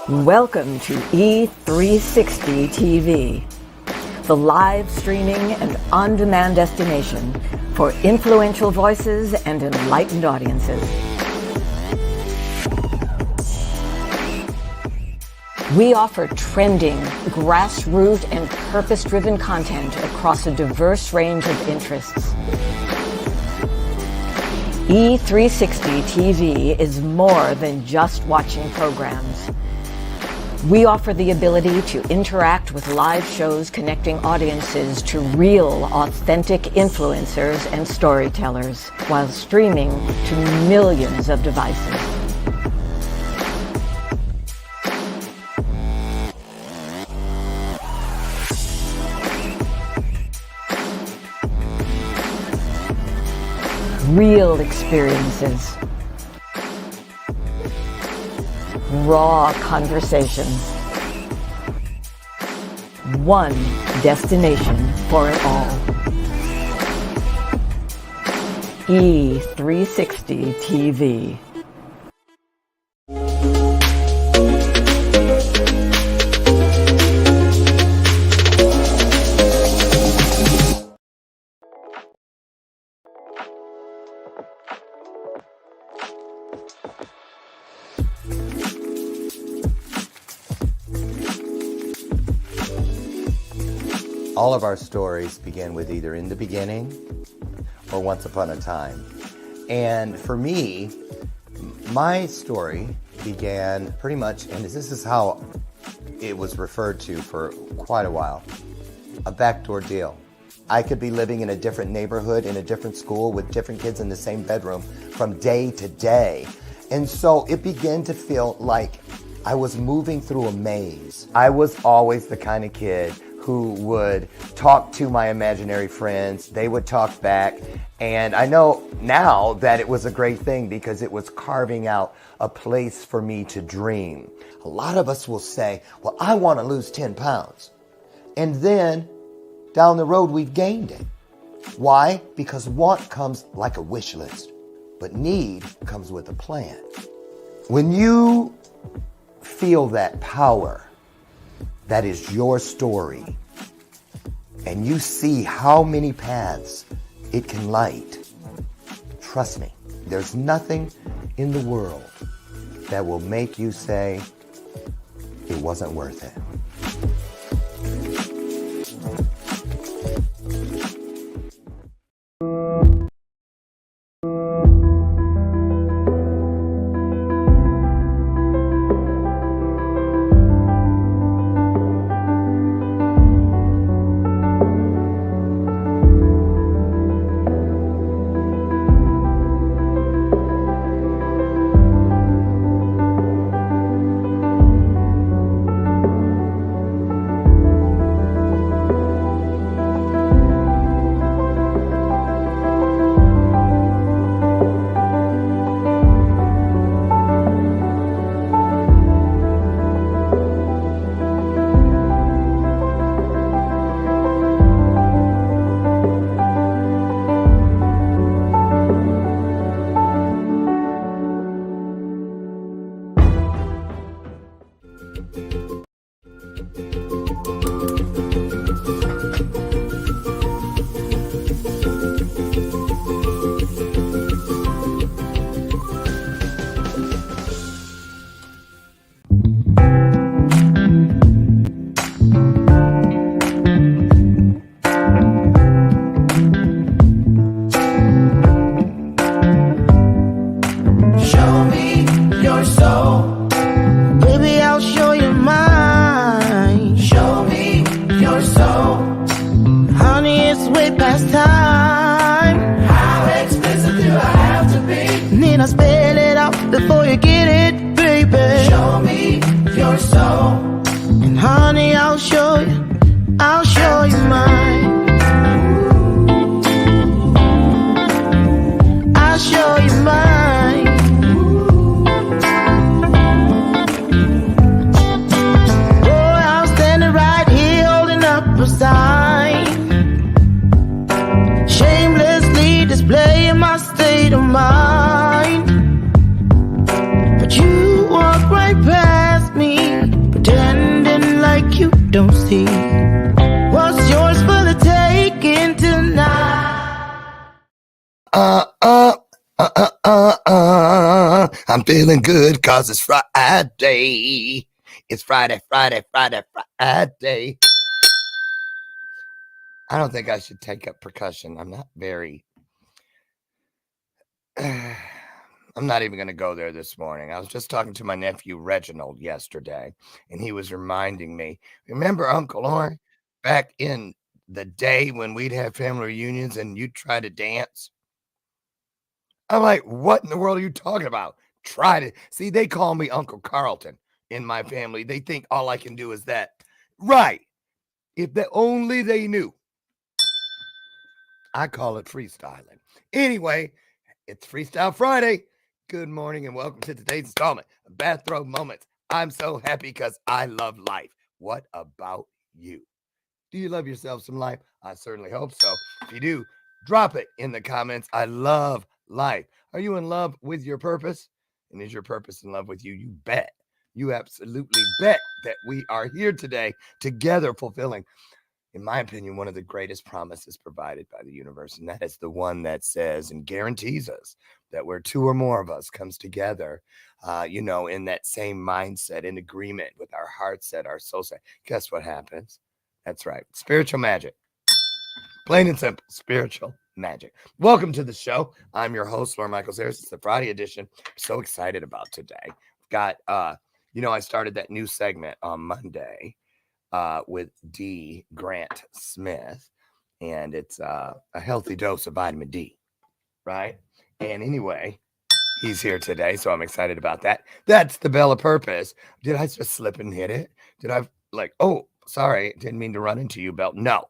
Welcome to E360 TV, the live streaming and on-demand destination for influential voices and enlightened audiences. We offer trending, grassroots, and purpose-driven content across a diverse range of interests. E360 TV is more than just watching programs. We offer the ability to interact with live shows connecting audiences to real, authentic influencers and storytellers while streaming to millions of devices. Real experiences. Raw conversations. One destination for it all. E360 TV. All of our stories begin with either in the beginning or once upon a time. And for me, my story began pretty much, and this is how it was referred to for quite a while, a backdoor deal. I could be living in a different neighborhood, in a different school, with different kids in the same bedroom from day to day. And so it began to feel like I was moving through a maze. I was always the kind of kid who would talk to my imaginary friends, they would talk back, and I know now that it was a great thing because it was carving out a place for me to dream. A lot of us will say, well, I want to lose 10 pounds. And then down the road, we've gained it. Why? Because want comes like a wish list, but need comes with a plan. When you feel that power, that is your story, and you see how many paths it can light, trust me, there's nothing in the world that will make you say it wasn't worth it. Before you get it, baby, show me your soul. And honey, I'll show you mine. I'll show you mine. Boy, I'm standing right here holding up a sign, shamelessly displaying my state of mind. But you walk right past me. I'm feeling good cause it's Friday. It's Friday. I don't think I should take up percussion. I'm not very... I'm not even going to go there this morning. I was just talking to my nephew Reginald yesterday, and he was reminding me, remember Uncle Orr, back in the day when we'd have family reunions and you'd try to dance? I'm like, what in the world are you talking about? Try to... See, they call me Uncle Carlton in my family. They think all I can do is that. Right. If only they knew. I call it freestyling. Anyway, it's Freestyle Friday. Good morning and welcome to today's installment of Bathrobe Moments. I'm so happy because I love life. What about you? Do you love yourself some life? I certainly hope so. If you do, drop it in the comments. I love life. Are you in love with your purpose? And is your purpose in love with you? You bet. You absolutely bet that we are here today together fulfilling, in my opinion, one of the greatest promises provided by the universe. And that is the one that says and guarantees us that where two or more of us comes together, in that same mindset, in agreement with our heart set, our soul set, guess what happens? That's right. Spiritual magic. Plain and simple. Spiritual magic. Welcome to the show. I'm your host, Lord Michael Harris. It's the Friday edition. I'm so excited about today. Got, I started that new segment on Monday with D. Grant Smith, and it's a healthy dose of vitamin D, right? And anyway, he's here today, so I'm excited about that. That's the bell of purpose. Did I just slip and hit it? Did I sorry, didn't mean to run into you, bell. No,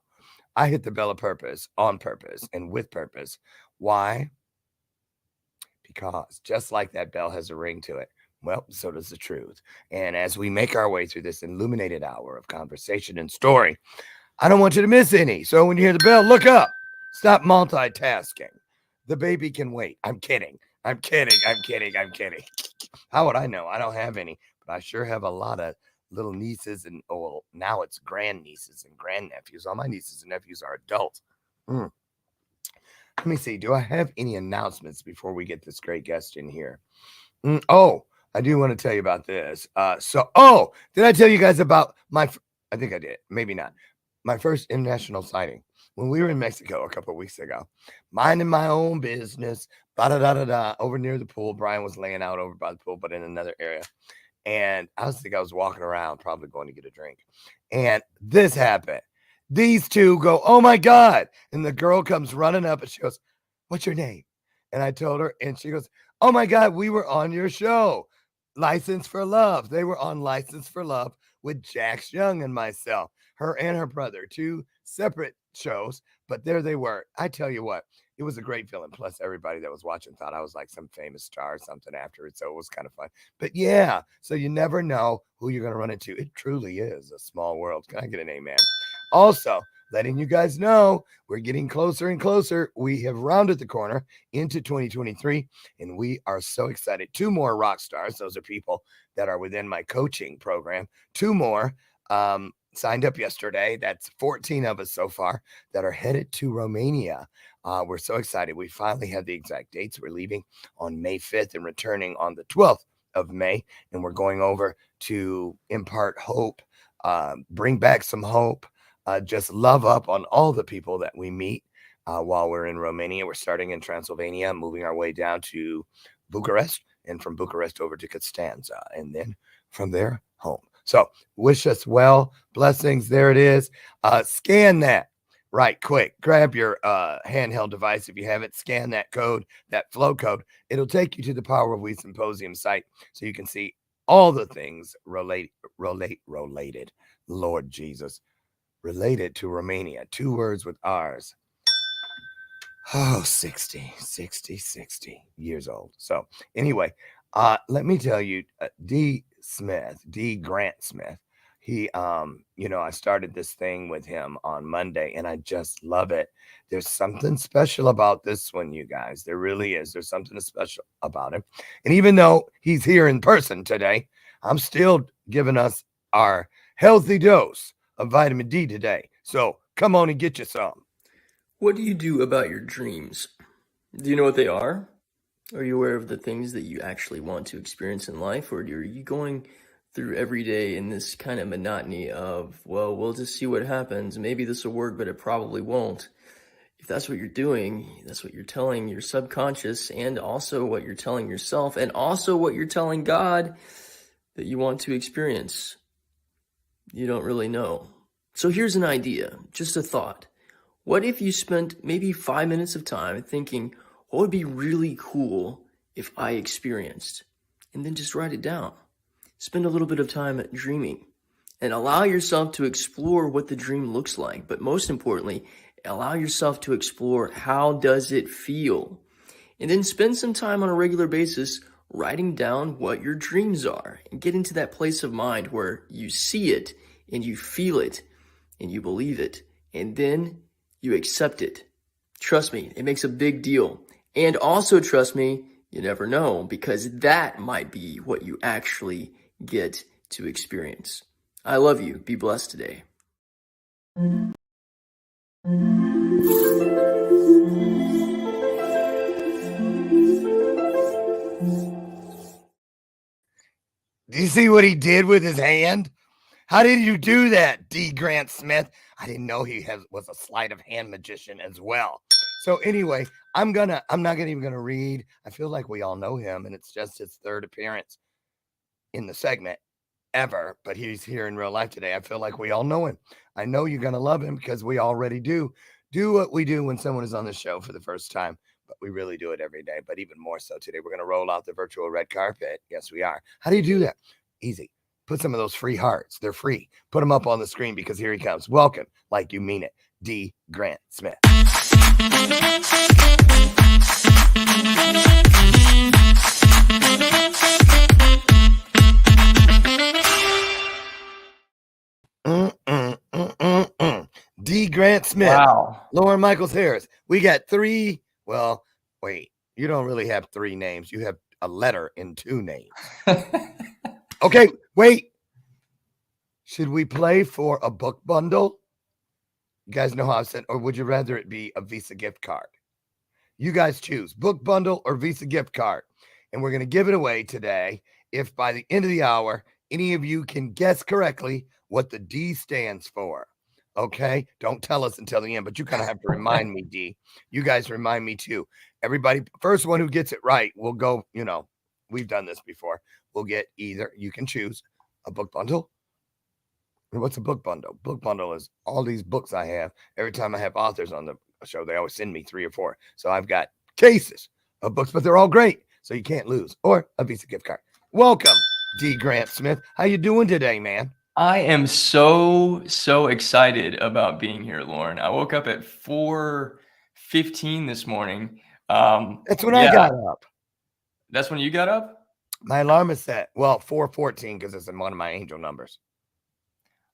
I hit the bell of purpose on purpose and with purpose. Why? Because just like that bell has a ring to it, well, so does the truth. And as we make our way through this illuminated hour of conversation and story, I don't want you to miss any. So when you hear the bell, look up. Stop multitasking. The baby can wait. I'm kidding. I'm kidding. How would I know? I don't have any, but I sure have a lot of little nieces and, now it's grandnieces and grandnephews. All my nieces and nephews are adults. Let me see. Do I have any announcements before we get this great guest in here? I do want to tell you about this. Did I tell you guys about I think I did. Maybe not. My first international sighting when we were in Mexico a couple of weeks ago, minding my own business, over near the pool. Brian was laying out over by the pool, but in another area. And I was walking around, probably going to get a drink. And this happened. These two go, oh my God. And the girl comes running up and she goes, what's your name? And I told her, and she goes, oh my God, we were on your show, License for Love. They were on License for Love with Jax Young and myself, her and her brother, two separate shows, but there they were. I tell you what, it was a great feeling. Plus, everybody that was watching thought I was like some famous star or something afterwards, so it was kind of fun. But yeah, so you never know who you're going to run into. It truly is a small world. Can I get an amen? Also, letting you guys know we're getting closer and closer. We have rounded the corner into 2023, and we are so excited. Two more rock stars. Those are people that are within my coaching program. Two more signed up yesterday. That's 14 of us so far that are headed to Romania. We're so excited. We finally have the exact dates. We're leaving on May 5th and returning on the 12th of May, and we're going over to impart hope, bring back some hope, just love up on all the people that we meet while we're in Romania. We're starting in Transylvania, moving our way down to Bucharest, and from Bucharest over to Constanza, and then from there home. So wish us well. Blessings. There it is. Scan that right quick. Grab your handheld device if you have it. Scan that code, that flow code. It'll take you to the Power of We Symposium site so you can see all the things related. Lord Jesus. Related to Romania. 2 words with R's. 60 years old. So anyway, let me tell you, D. Grant Smith, he, I started this thing with him on Monday and I just love it. There's something special about this one, you guys. There really is. There's something special about him. And even though he's here in person today, I'm still giving us our healthy dose of vitamin D today. So come on and get you some. What do you do about your dreams? Do you know what they are? Are you aware of the things that you actually want to experience in life, or are you going through every day in this kind of monotony of, well, we'll just see what happens. Maybe this will work, but it probably won't. If that's what you're doing, that's what you're telling your subconscious, and also what you're telling yourself, and also what you're telling God that you want to experience. You don't really know. So here's an idea, just a thought. What if you spent maybe 5 minutes of time thinking, what would be really cool if I experienced? And then just write it down. Spend a little bit of time dreaming and allow yourself to explore what the dream looks like. But most importantly, allow yourself to explore how does it feel? And then spend some time on a regular basis writing down what your dreams are and get into that place of mind where you see it and you feel it and you believe it. And then you accept it. Trust me, it makes a big deal. And also trust me, you never know, because that might be what you actually get to experience. I love you. Be blessed today. Do you see what he did with his hand? How did you do that, D. Grant Smith? I didn't know he was a sleight of hand magician as well. So anyway, I'm not even gonna read. I feel like we all know him, and it's just his third appearance in the segment ever, but he's here in real life today. I feel like we all know him. I know you're gonna love him because we already do what we do when someone is on the show for the first time, but we really do it every day. But even more so today, we're gonna roll out the virtual red carpet. Yes, we are. How do you do that? Easy. Put some of those free hearts. They're free. Put them up on the screen because here he comes. Welcome, like you mean it, D. Grant Smith. D. Grant Smith. Wow. Lauren Michaels Harris. We got three. Well, wait. You don't really have three names. You have a letter in two names. Okay, wait. Should we play for a book bundle? You guys know how I said, or would you rather it be a Visa gift card? You guys choose book bundle or Visa gift card. And we're going to give it away today. If by the end of the hour, any of you can guess correctly what the D stands for. Okay. Don't tell us until the end, but you kind of have to remind me, D. You guys remind me too. Everybody, first one who gets it right will go, we've done this before. We'll get either, you can choose a book bundle. What's a book bundle? Book bundle is all these books I have. Every time I have authors on the show, they always send me 3 or 4. So I've got cases of books, but they're all great. So you can't lose. Or a Visa gift card. Welcome, D. Grant Smith. How you doing today, man? I am so excited about being here, Lauren. I woke up at 4:15 this morning. That's when I got up. That's when you got up? My alarm is set. Well, 4:14 because it's in one of my angel numbers.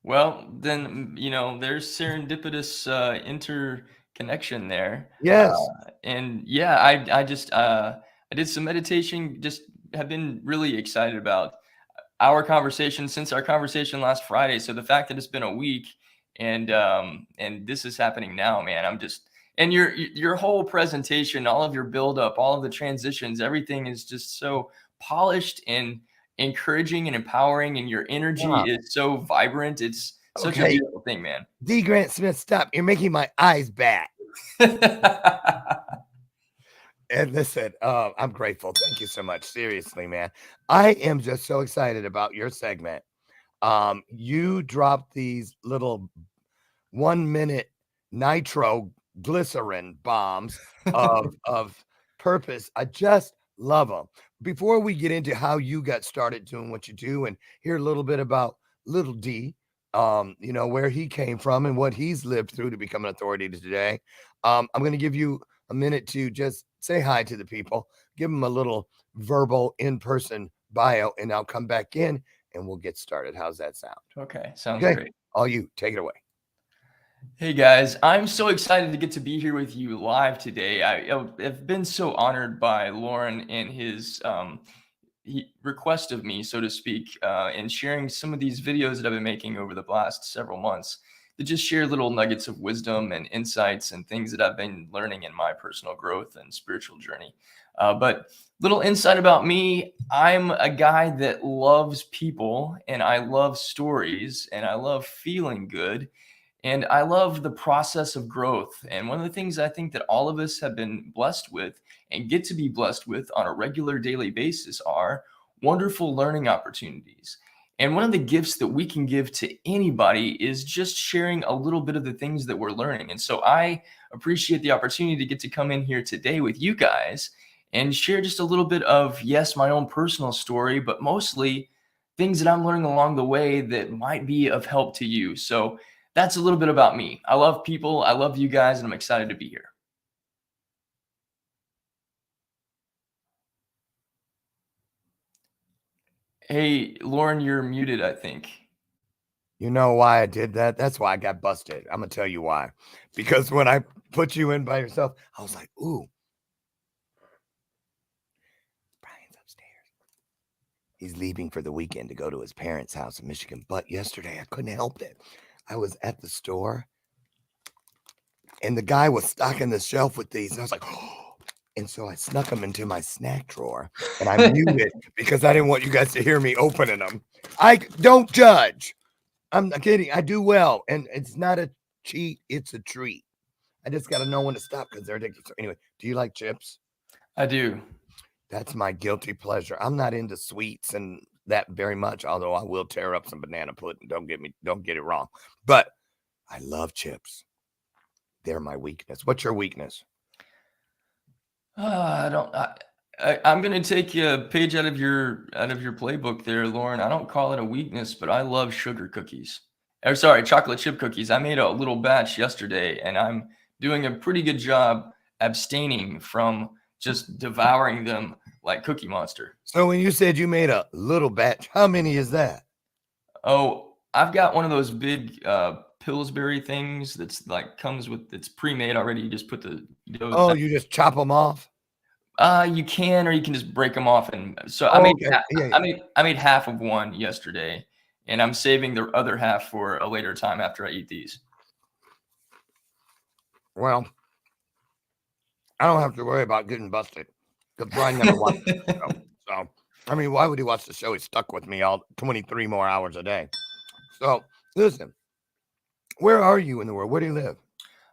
Well, then, there's serendipitous interconnection there. Yes. And yeah, I did some meditation, just have been really excited about our conversation since our conversation last Friday. So the fact that it's been a week and this is happening now, man, and your whole presentation, all of your buildup, all of the transitions, everything is just so polished and encouraging and empowering, and your energy is so vibrant. It's such a beautiful thing, man. D. Grant Smith, stop. You're making my eyes bat. And listen, I'm grateful. Thank you so much. Seriously, man. I am just so excited about your segment. You dropped these little 1-minute nitroglycerin bombs of purpose. I just love them. Before we get into how you got started doing what you do and hear a little bit about little D, where he came from and what he's lived through to become an authority today, I'm going to give you a minute to just say hi to the people, give them a little verbal in-person bio, and I'll come back in and we'll get started. How's that sound? Okay. Sounds great. All you, take it away. Hey guys, I'm so excited to get to be here with you live today. I've been so honored by Lauren and his request of me, so to speak, and sharing some of these videos that I've been making over the last several months to just share little nuggets of wisdom and insights and things that I've been learning in my personal growth and spiritual journey. But little insight about me, I'm a guy that loves people and I love stories and I love feeling good. And I love the process of growth. And one of the things I think that all of us have been blessed with and get to be blessed with on a regular daily basis are wonderful learning opportunities. And one of the gifts that we can give to anybody is just sharing a little bit of the things that we're learning. And so I appreciate the opportunity to get to come in here today with you guys and share just a little bit of, yes, my own personal story, but mostly things that I'm learning along the way that might be of help to you. So that's a little bit about me. I love people. I love you guys, and I'm excited to be here. Hey, Lauren, you're muted, I think. You know why I did that? That's why I got busted. I'm going to tell you why. Because when I put you in by yourself, I was like, ooh, Brian's upstairs. He's leaving for the weekend to go to his parents' house in Michigan. But yesterday, I couldn't help it. I was at the store, and the guy was stocking the shelf with these. And I was like, oh. And so I snuck them into my snack drawer, and I muted because I didn't want you guys to hear me opening them. I don't judge. I'm not kidding. I do well, and it's not a cheat. It's a treat. I just got to know when to stop because they're addicted. So anyway, do you like chips? I do. That's my guilty pleasure. I'm not into sweets and that very much, although I will tear up some banana pudding. Don't get it wrong. But I love chips. They're my weakness. What's your weakness? I'm going to take a page out of your playbook there, Lauren. I don't call it a weakness, but I love sugar cookies. Or sorry, chocolate chip cookies. I made a little batch yesterday, and I'm doing a pretty good job abstaining from just devouring them like Cookie Monster. So when you said you made a little batch, how many is that? Oh, I've got one of those big Pillsbury things that's like comes with, it's pre-made already. You just put the dough. Oh, you just chop them off? You can, or you can just break them off. And so Oh, I made half of one yesterday, and I'm saving the other half for a later time after I eat these. Well, I don't have to worry about getting busted because Brian never watched the show. So, I mean, why would he watch the show? He's stuck with me all 23 more hours a day. So, listen, where are you in the world? Where do you live?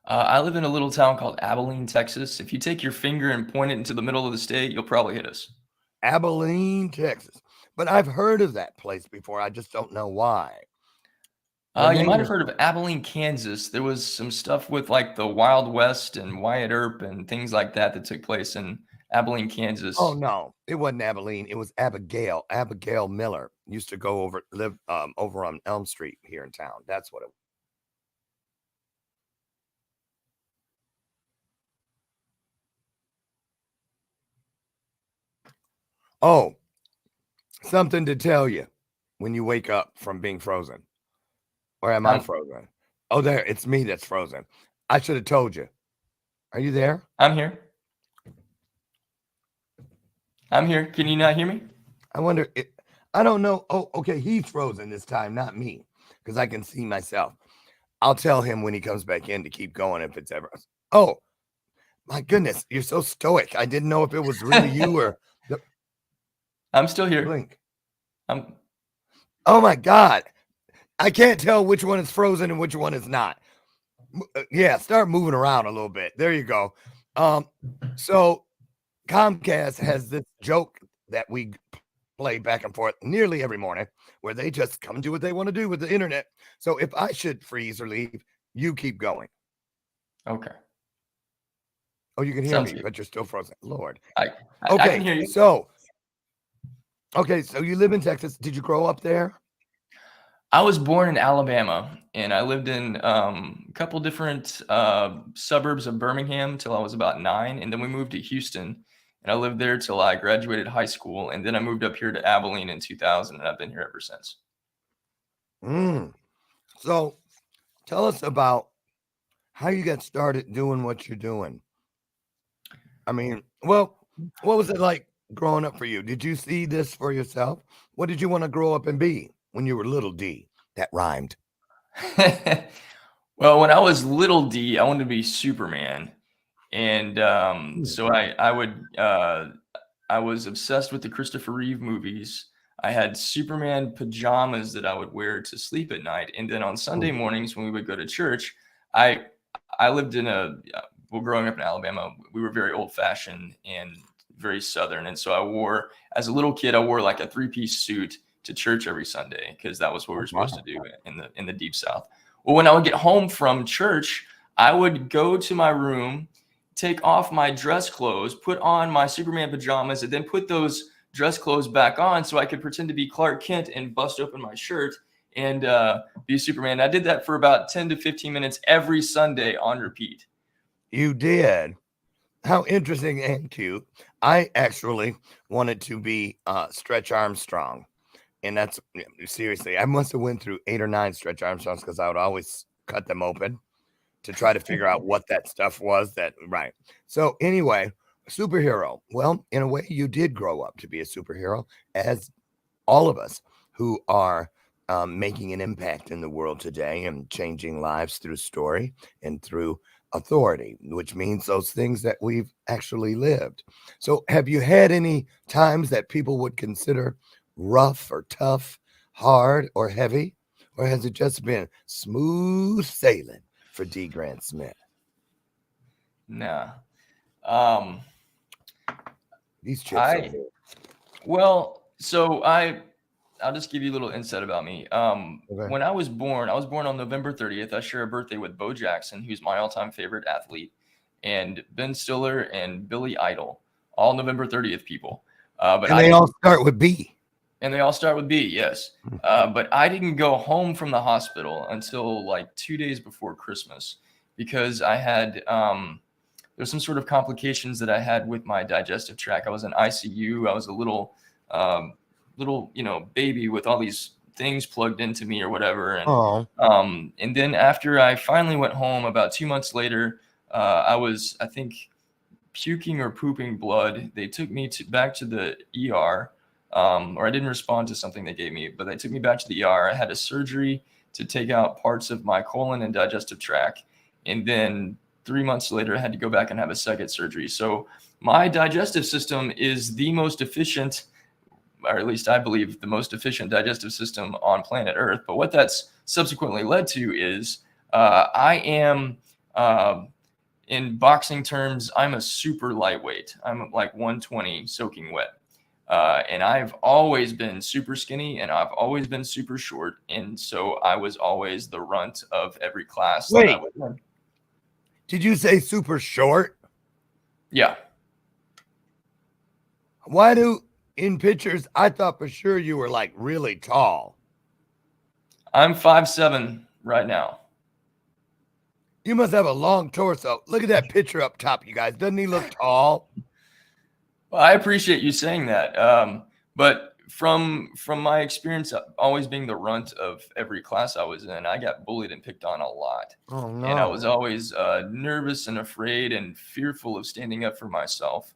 I live in a little town called Abilene, Texas. If you take your finger and point it into the middle of the state, you'll probably hit us. Abilene, Texas. But I've heard of that place before. I just don't know why. You might have heard of Abilene, Kansas. There was some stuff with like the Wild West and Wyatt Earp and things like that took place in Abilene, Kansas. Oh, no, it wasn't Abilene. It was Abigail. Abigail Miller used to live over on Elm Street here in town. That's what it was. Oh, something to tell you when you wake up from being frozen. Or am I frozen? Oh, there. It's me that's frozen. I should have told you. Are you there? I'm here. I'm here. Can you not hear me? I wonder. I don't know. Oh, okay. He's frozen this time, not me, because I can see myself. I'll tell him when he comes back in to keep going if it's ever. Oh, my goodness. You're so stoic. I didn't know if it was really you or. I'm still here. Blink. Oh, my God. I can't tell which one is frozen and which one is not. Yeah, start moving around a little bit. There you go. So Comcast has this joke that we play back and forth nearly every morning where they just come and do what they want to do with the internet. So if I should freeze or leave, you keep going. Okay. Oh, you can hear me, but you're still frozen. Lord. I can hear you. So you live in Texas. Did you grow up there? I was born in Alabama, and I lived in a couple different suburbs of Birmingham till I was about 9, and then we moved to Houston, and I lived there till I graduated high school, and then I moved up here to Abilene in 2000, and I've been here ever since. So tell us about how you got started doing what you're doing. I mean, well, what was it like growing up for you? Did you see this for yourself? What did you want to grow up and be when you were little D? That rhymed. Well, when I was little D, I wanted to be Superman. And so I was obsessed with the Christopher Reeve movies. I had Superman pajamas that I would wear to sleep at night. And then on Sunday mornings when we would go to church, I I lived in well, growing up in Alabama, we were very old fashioned and very Southern. And so as a little kid, I wore like a 3-piece suit to church every Sunday because that was what we were supposed to do in the deep South. Well, when I would get home from church, I would go to my room, take off my dress clothes, put on my Superman pajamas, and then put those dress clothes back on so I could pretend to be Clark Kent and bust open my shirt and be Superman. I did that for about 10 to 15 minutes every Sunday on repeat. You did. How interesting and cute. I actually wanted to be Stretch Armstrong. And that's seriously, I must have went through 8 or 9 Stretch Armstrongs because I would always cut them open to try to figure out what that stuff was. Right. So anyway, superhero. Well, in a way, you did grow up to be a superhero, as all of us who are making an impact in the world today and changing lives through story and through authority, which means those things that we've actually lived. So have you had any times that people would consider rough or tough, hard or heavy? Or has it just been smooth sailing for D. Grant Smith? Nah. These chips are good. Well, so I'll just give you a little insight about me. When I was born on November 30th. I share a birthday with Bo Jackson, who's my all-time favorite athlete, and Ben Stiller and Billy Idol, all November 30th people. But they all start with B. And they all start with B, yes. But I didn't go home from the hospital until like 2 days before Christmas because I had there's some sort of complications that I had with my digestive tract. I was in ICU. I was a little baby with all these things plugged into me or whatever. And then after I finally went home about 2 months later, I was, I think, puking or pooping blood. They took me back to the ER. Or I didn't respond to something they gave me, but they took me back to the ER. I had a surgery to take out parts of my colon and digestive tract. And then 3 months later, I had to go back and have a second surgery. So my digestive system is the most efficient, or at least I believe the most efficient digestive system on planet Earth. But what that's subsequently led to is I am, in boxing terms, I'm a super lightweight. I'm like 120 soaking wet. And I've always been super skinny and I've always been super short. And so I was always the runt of every class that I would run. Did you say super short? Yeah. In pictures, I thought for sure you were like really tall. I'm 5'7" right now. You must have a long torso. Look at that picture up top, you guys. Doesn't he look tall? Well, I appreciate you saying that. But from my experience, always being the runt of every class I was in, I got bullied and picked on a lot. Oh, no. And I was always nervous and afraid and fearful of standing up for myself.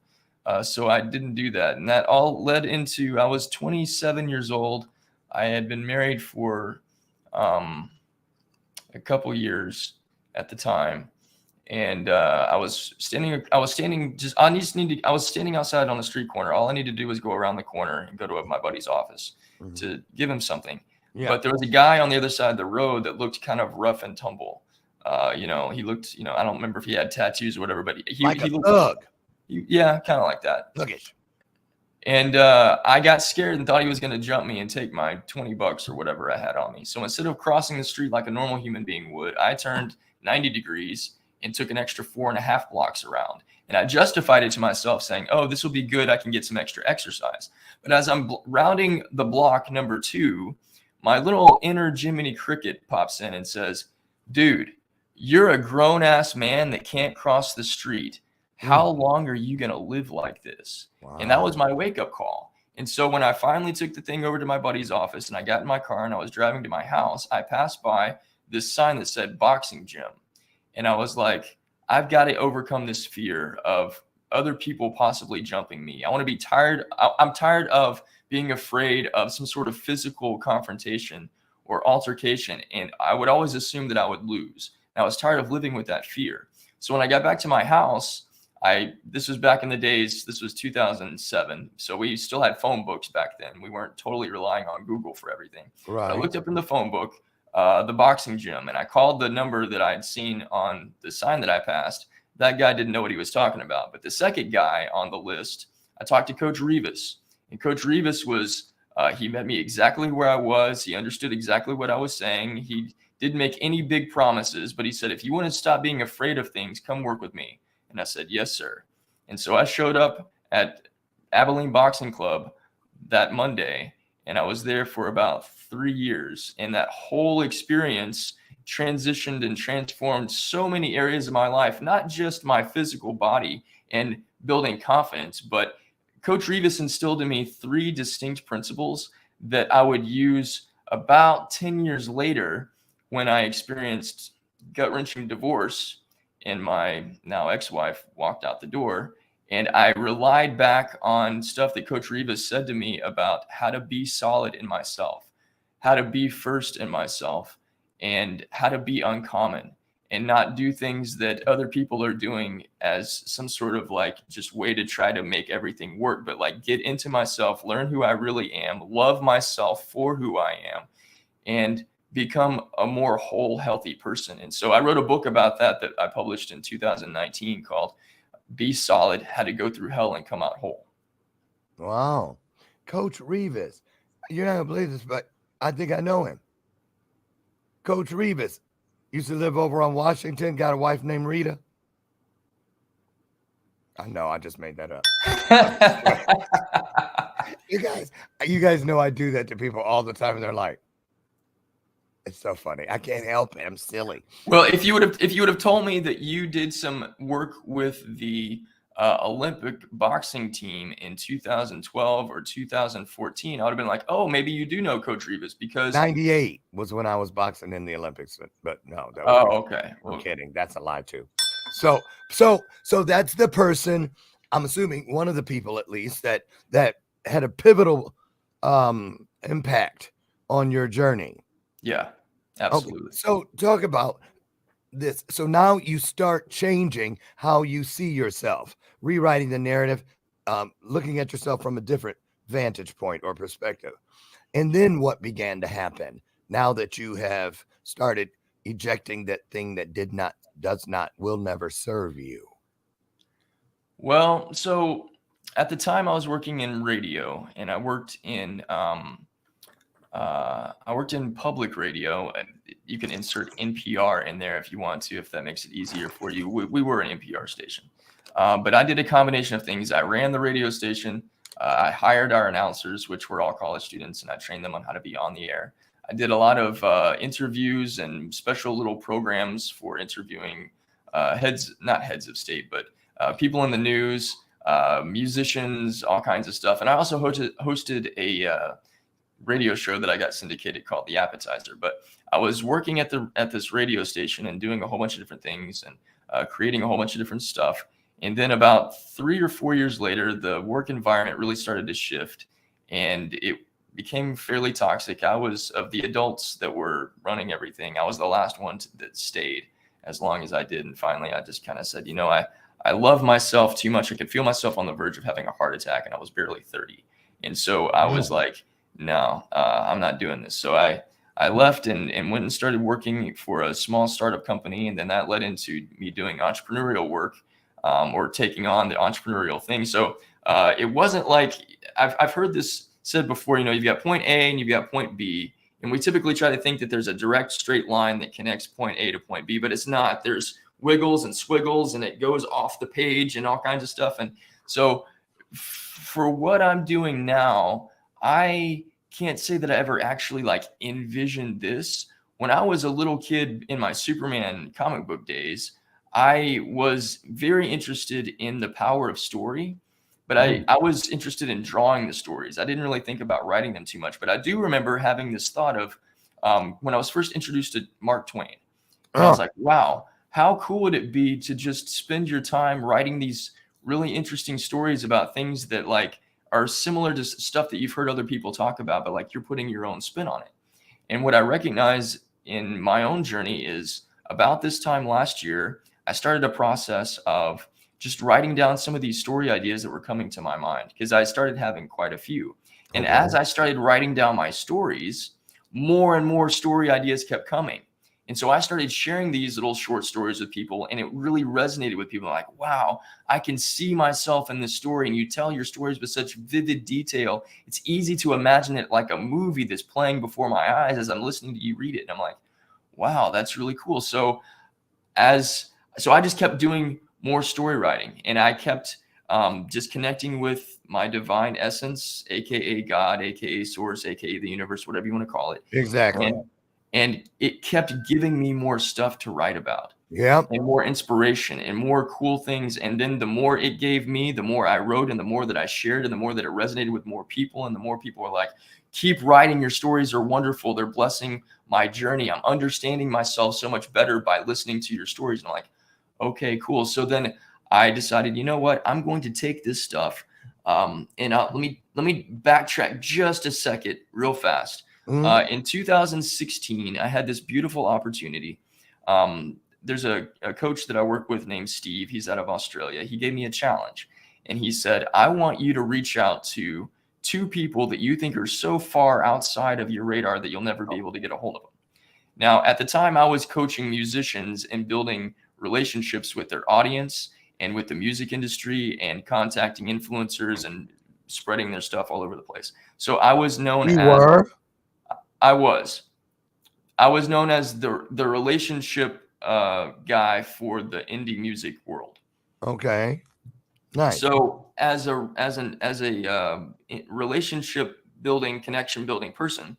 So I didn't do that. And that all led into, I was 27 years old. I had been married for a couple years at the time. And I was standing outside on the street corner. All I needed to do was go around the corner and go to my buddy's office to give him something. Yeah. But there was a guy on the other side of the road that looked kind of rough and tumble. He looked, I don't remember if he had tattoos or whatever, but he looked thug. Yeah, kind of like that. Thuggish. And I got scared and thought he was going to jump me and take my $20 or whatever I had on me. So instead of crossing the street like a normal human being would, I turned 90 degrees and took an extra 4.5 blocks around. And I justified it to myself saying, oh, this will be good. I can get some extra exercise. But as I'm rounding the block number 2, my little inner Jiminy Cricket pops in and says, dude, you're a grown ass man that can't cross the street. How long are you going to live like this? Wow. And that was my wake up call. And so when I finally took the thing over to my buddy's office and I got in my car and I was driving to my house, I passed by this sign that said boxing gym. And I was like, I've got to overcome this fear of other people possibly jumping me. I'm tired of being afraid of some sort of physical confrontation or altercation. And I would always assume that I would lose. And I was tired of living with that fear. So when I got back to my house, this was back in the days, this was 2007. So we still had phone books back then. We weren't totally relying on Google for everything. Right. I looked up in the phone book, the boxing gym, and I called the number that I had seen on the sign that I passed. That guy didn't know what he was talking about. But the second guy on the list, I talked to Coach Rivas, and Coach Rivas was, he met me exactly where I was. He understood exactly what I was saying. He didn't make any big promises, but he said, if you want to stop being afraid of things, come work with me. And I said, yes, sir. And so I showed up at Abilene Boxing Club that Monday, and I was there for about 3 years. And that whole experience transitioned and transformed so many areas of my life, not just my physical body and building confidence, but Coach Rivas instilled in me 3 distinct principles that I would use about 10 years later when I experienced gut-wrenching divorce and my now ex-wife walked out the door. And I relied back on stuff that Coach Rivas said to me about how to be solid in myself, how to be first in myself, and how to be uncommon and not do things that other people are doing as some sort of like just way to try to make everything work, but like get into myself, learn who I really am, love myself for who I am, and become a more whole, healthy person. And so I wrote a book about that I published in 2019 called Be Solid, How to Go Through Hell and Come Out Whole. Wow. Coach Rivas. You're not going to believe this, but I think I know him. Coach Rivas used to live over on Washington, got a wife named Rita. I know, I just made that up. You guys know I do that to people all the time, and they're like, it's so funny. I can't help it. I'm silly. Well, if you would have told me that you did some work with the Olympic boxing team in 2012 or 2014, I would have been like, oh, maybe you do know Coach Rivas, because 98 was when I was boxing in the Olympics, but no. That was okay. I'm kidding. That's a lie too. So that's the person, I'm assuming one of the people at least that had a pivotal impact on your journey. Yeah, absolutely. Okay, so talk about this. So now you start changing how you see yourself, rewriting the narrative, looking at yourself from a different vantage point or perspective. And then what began to happen now that you have started ejecting that thing that will never serve you? Well, so at the time I was working in radio, and I worked in public radio. And you can insert NPR in there if you want to, if that makes it easier for you. We were an NPR station, but I did a combination of things. I ran the radio station. I hired our announcers, which were all college students, and I trained them on how to be on the air. I did a lot of interviews and special little programs for interviewing not heads of state, but people in the news, musicians, all kinds of stuff. And I also hosted a radio show that I got syndicated called The Appetizer. But I was working at this radio station and doing a whole bunch of different things and creating a whole bunch of different stuff. And then about 3 or 4 years later, the work environment really started to shift, and it became fairly toxic. I was, of the adults that were running everything, I was the last one that stayed as long as I did. And finally, I just kind of said, I love myself too much. I could feel myself on the verge of having a heart attack, and I was barely 30. And so I was like, no, I'm not doing this. So I left and went and started working for a small startup company. And then that led into me doing entrepreneurial work, or taking on the entrepreneurial thing. So it wasn't like, I've heard this said before, you've got point A and you've got point B. And we typically try to think that there's a direct straight line that connects point A to point B, but it's not. There's wiggles and squiggles, and it goes off the page and all kinds of stuff. And so for what I'm doing now, I can't say that I ever actually envisioned this. When I was a little kid in my Superman comic book days, I was very interested in the power of story, but I was interested in drawing the stories. I didn't really think about writing them too much, but I do remember having this thought of when I was first introduced to Mark Twain. I was like, wow, how cool would it be to just spend your time writing these really interesting stories about things that are similar to stuff that you've heard other people talk about, but you're putting your own spin on it. And what I recognize in my own journey is about this time last year, I started a process of just writing down some of these story ideas that were coming to my mind, because I started having quite a few. And as I started writing down my stories, more and more story ideas kept coming. And so I started sharing these little short stories with people, and it really resonated with people. Like, wow, I can see myself in this story. And you tell your stories with such vivid detail. It's easy to imagine it like a movie that's playing before my eyes as I'm listening to you read it. And I'm like, wow, that's really cool. So I just kept doing more story writing, and I kept just connecting with my divine essence, aka God, aka source, aka the universe, whatever you want to call it. Exactly. And it kept giving me more stuff to write about. Yep. And more inspiration and more cool things. And then the more it gave me, the more I wrote, and the more that I shared, and the more that it resonated with more people. And the more people are like, keep writing, your stories are wonderful. They're blessing my journey. I'm understanding myself so much better by listening to your stories. And I'm like, okay, cool. So then I decided, you know what, I'm going to take this stuff. Let me backtrack just a second real fast. In 2016, I had this beautiful opportunity. There's a coach that I work with named Steve. He's out of Australia. He gave me a challenge, and he said, I want you to reach out to 2 people that you think are so far outside of your radar that you'll never be able to get a hold of them. Now, at the time, I was coaching musicians and building relationships with their audience and with the music industry and contacting influencers and spreading their stuff all over the place. So I was known I was known as the relationship guy for the indie music world. Okay. Nice. So as a relationship building, connection building person,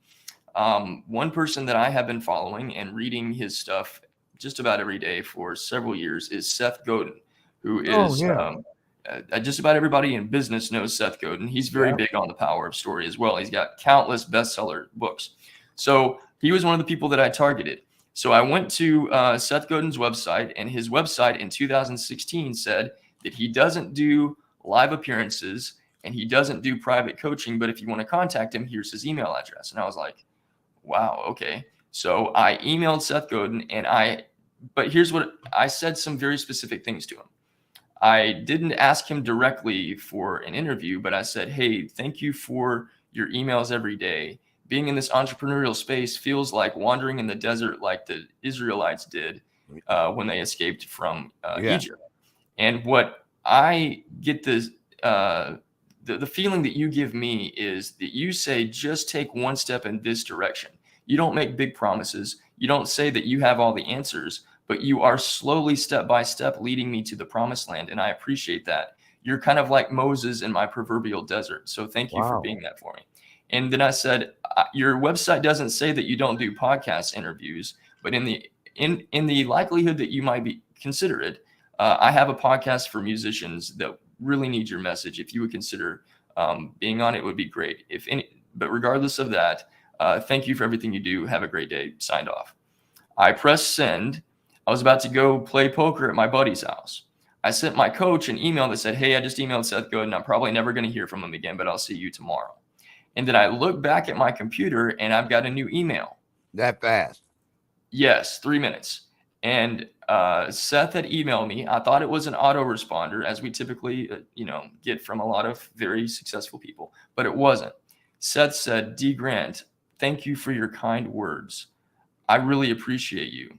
one person that I have been following and reading his stuff just about every day for several years is Seth Godin, who is just about everybody in business knows Seth Godin. He's very big on the power of story as well. He's got countless bestseller books. So he was one of the people that I targeted. So I went to Seth Godin's website, and his website in 2016 said that he doesn't do live appearances and he doesn't do private coaching, but if you want to contact him, here's his email address. And I was like, wow, okay. So I emailed Seth Godin, but here's what I said: some very specific things to him. I didn't ask him directly for an interview, but I said, hey, thank you for your emails every day. Being in this entrepreneurial space feels like wandering in the desert like the Israelites did when they escaped from Egypt. And what I get the feeling that you give me is that you say, just take one step in this direction. You don't make big promises. You don't say that you have all the answers, but you are slowly, step by step, leading me to the promised land. And I appreciate that. You're kind of like Moses in my proverbial desert. So thank you for being that for me. And then I said, your website doesn't say that you don't do podcast interviews, but in the likelihood that you might be considered, I have a podcast for musicians that really need your message. If you would consider being on it, would be great. But regardless of that, thank you for everything you do. Have a great day. Signed off. I pressed send. I was about to go play poker at my buddy's house. I sent my coach an email that said, hey, I just emailed Seth Godin. I'm probably never going to hear from him again, but I'll see you tomorrow. And then I look back at my computer and I've got a new email. That fast? Yes, 3 minutes. And Seth had emailed me. I thought it was an autoresponder, as we typically, get from a lot of very successful people, but it wasn't. Seth said, D. Grant, thank you for your kind words. I really appreciate you.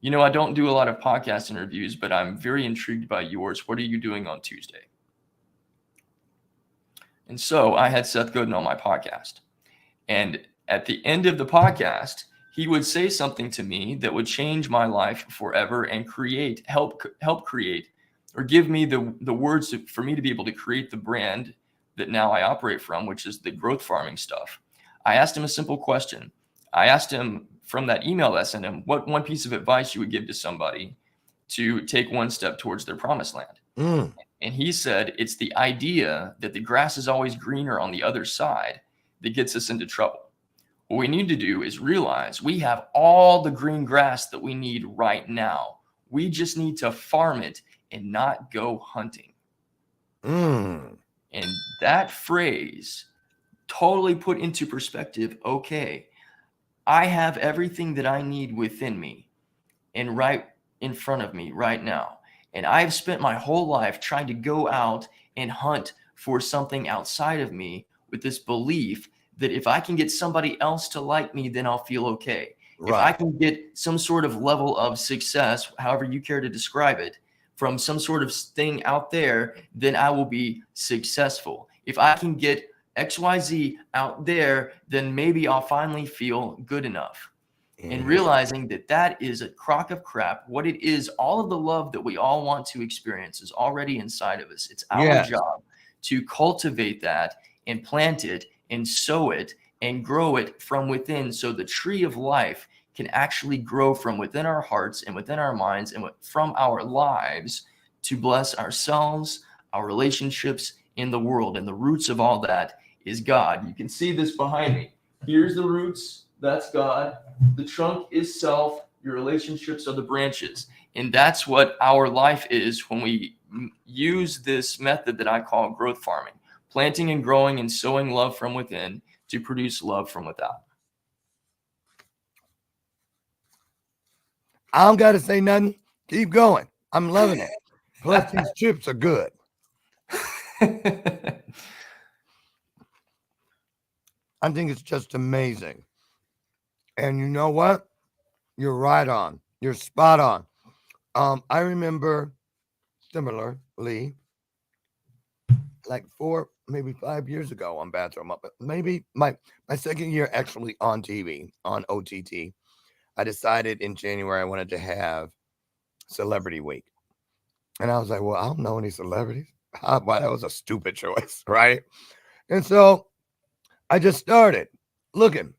I don't do a lot of podcast interviews, but I'm very intrigued by yours. What are you doing on Tuesday? And so I had Seth Godin on my podcast. And at the end of the podcast, he would say something to me that would change my life forever and help create, or give me the words for me to be able to create the brand that now I operate from, which is the growth farming stuff. I asked him a simple question. I asked him from that email that I sent him, what one piece of advice you would give to somebody to take one step towards their promised land. And he said, it's the idea that the grass is always greener on the other side that gets us into trouble. What we need to do is realize we have all the green grass that we need right now. We just need to farm it and not go hunting. And that phrase totally put into perspective, okay, I have everything that I need within me. And right in front of me right now. And I've spent my whole life trying to go out and hunt for something outside of me with this belief that if I can get somebody else to like me, then I'll feel okay. If I Right. can get some sort of level of success, however you care to describe it, from some sort of thing out there, then I will be successful. If I can get XYZ out there, then maybe I'll finally feel good enough. And realizing that that is a crock of crap. What it is, all of the love that we all want to experience is already inside of us. It's our Yes. job to cultivate that and plant it and sow it and grow it from within, so the tree of life can actually grow from within our hearts and within our minds and from our lives to bless ourselves, our relationships in the world. And the roots of all that is God. You can see this behind me. Here's the roots. That's God. The trunk is self. Your relationships are the branches. And that's what our life is when we use this method that I call growth farming, planting and growing and sowing love from within to produce love from without. I don't got to say nothing. Keep going. I'm loving it. Plus, these chips are good. I think it's just amazing. And you know what? You're right on. You're spot on. I remember similarly, like 4, maybe 5 years ago on Bathrobe Moments, maybe my second year actually on TV, on OTT, I decided in January I wanted to have Celebrity Week. And I was like, well, I don't know any celebrities. Why, that was a stupid choice, right? And so I just started looking.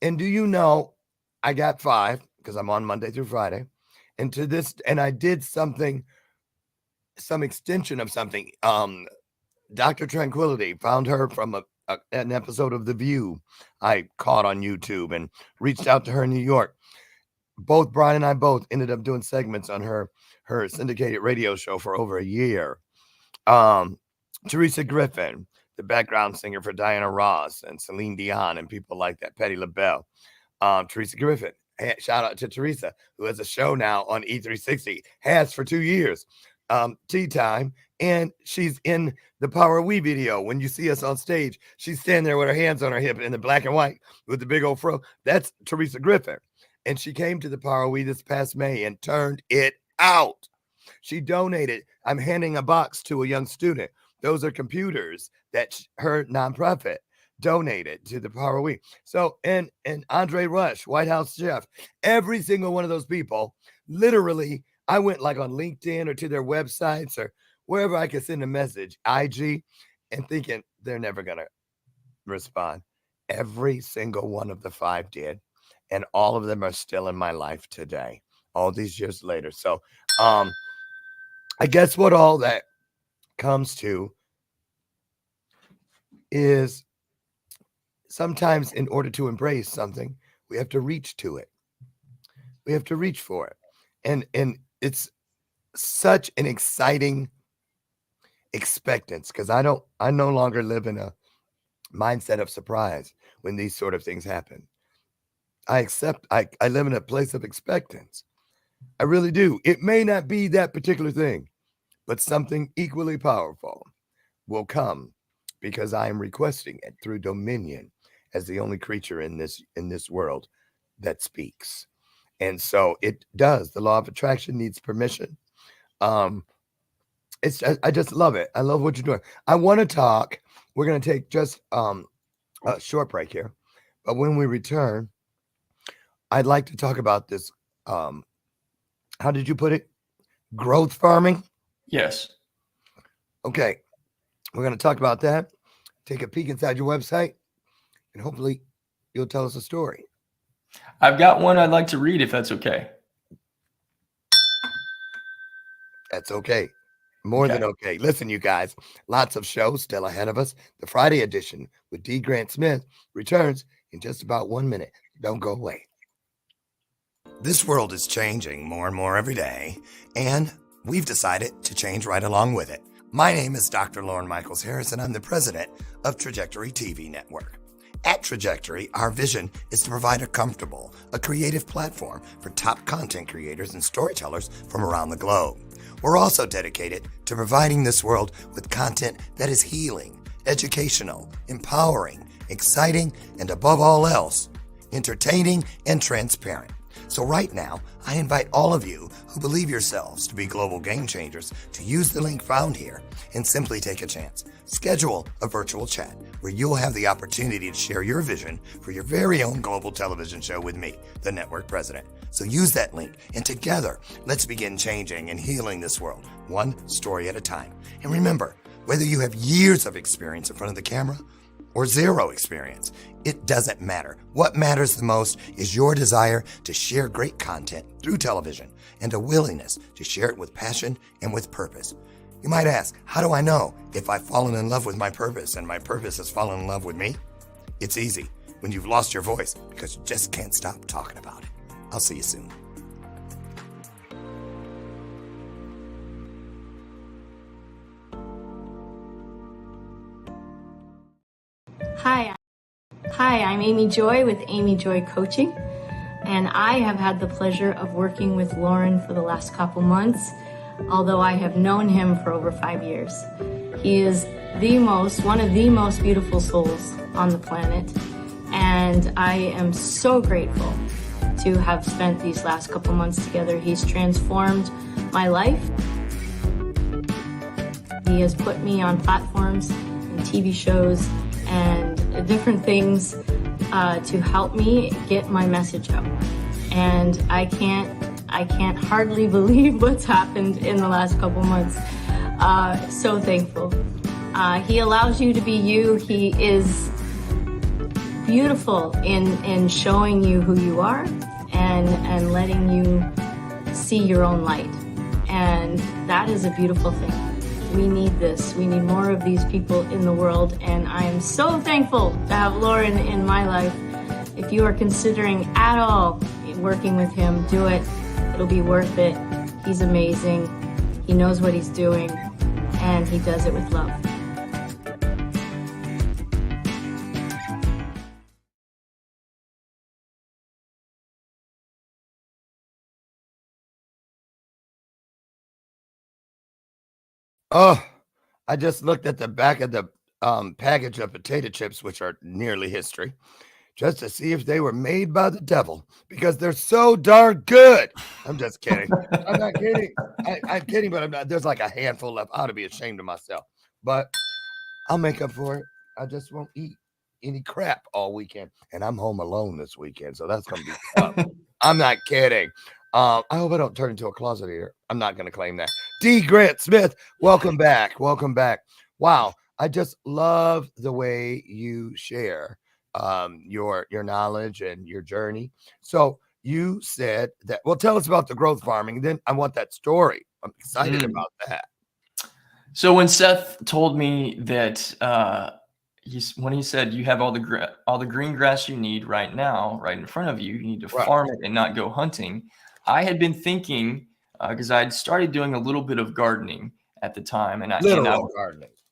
And do you know, I got 5 because I'm on Monday through Friday. And I did something, some extension of something. Dr. Tranquility, found her from an episode of The View I caught on YouTube and reached out to her in New York. Both Brian and I both ended up doing segments on her syndicated radio show for over a year. Teresa Griffin, the background singer for Diana Ross and Celine Dion and people like that, Patti LaBelle. Teresa Griffin, shout out to Teresa, who has a show now on E360, has for 2 years. Tea Time, and she's in the Power We video. When you see us on stage, she's standing there with her hands on her hip in the black and white with the big old fro. That's Teresa Griffin. And she came to the Power We this past May and turned it out. She donated. I'm handing a box to a young student. Those are computers that her nonprofit donated to the Power We. So, and Andre Rush, White House chef, every single one of those people, literally, I went like on LinkedIn or to their websites or wherever I could send a message, IG, and thinking they're never going to respond. Every single one of the 5 did. And all of them are still in my life today, all these years later. So I guess what all that comes to is sometimes in order to embrace something, we have to reach to it. We have to reach for it. And it's such an exciting expectance because I no longer live in a mindset of surprise when these sort of things happen. I live in a place of expectance. I really do. It may not be that particular thing, but something equally powerful will come because I am requesting it through dominion as the only creature in this world that speaks. And so it does. The law of attraction needs permission. I just love it. I love what you're doing. I want to talk. We're going to take just a short break here, but when we return, I'd like to talk about this. How did you put it? Growth farming? Yes. Okay. We're going to talk about that. Take a peek inside your website, and hopefully you'll tell us a story. I've got one I'd like to read if that's okay. That's okay. More than okay. Listen, you guys, lots of shows still ahead of us. The Friday edition with D. Grant Smith returns in just about 1 minute. Don't go away. This world is changing more and more every day, and we've decided to change right along with it. My name is Dr. Lauren Michaels Harris, and I'm the president of Trajectory TV Network. At Trajectory, our vision is to provide a creative platform for top content creators and storytellers from around the globe. We're also dedicated to providing this world with content that is healing, educational, empowering, exciting, and above all else, entertaining and transparent. So right now, I invite all of you who believe yourselves to be global game changers to use the link found here and simply take a chance. Schedule a virtual chat where you'll have the opportunity to share your vision for your very own global television show with me, the network president. So use that link, and together, let's begin changing and healing this world, one story at a time. And remember, whether you have years of experience in front of the camera or zero experience, it doesn't matter. What matters the most is your desire to share great content through television and a willingness to share it with passion and with purpose. You might ask, how do I know if I've fallen in love with my purpose and my purpose has fallen in love with me? It's easy when you've lost your voice because you just can't stop talking about it. I'll see you soon. Hi, I'm Amy Joy with Amy Joy Coaching, and I have had the pleasure of working with Lauren for the last couple months, although I have known him for over 5 years. He is one of the most beautiful souls on the planet, and I am so grateful to have spent these last couple months together. He's transformed my life. He has put me on platforms and TV shows and different things to help me get my message out. And I can't hardly believe what's happened in the last couple months. So thankful. He allows you to be you. He is beautiful in showing you who you are and letting you see your own light. And that is a beautiful thing. We need this. We need more of these people in the world, and I am so thankful to have Lauren in my life. If you are considering at all working with him, do it. It'll be worth it. He's amazing. He knows what he's doing, and he does it with love. Oh, I just looked at the back of the package of potato chips, which are nearly history, just to see if they were made by the devil because they're so darn good. I'm just kidding. I'm not kidding. I'm kidding, but I'm not. There's like a handful left. I ought to be ashamed of myself, but I'll make up for it. I just won't eat any crap all weekend, and I'm home alone this weekend, so that's going to be tough. I'm not kidding. I hope I don't turn into a closet here. I'm not going to claim that. D. Grant Smith, welcome back. Welcome back. Wow. I just love the way you share your knowledge and your journey. So you said that, well, tell us about the growth farming. Then I want that story. I'm excited about that. So when Seth told me that when he said you have all the green grass you need right now, right in front of you, you need to farm it and not go hunting. I had been thinking because I'd started doing a little bit of gardening at the time, and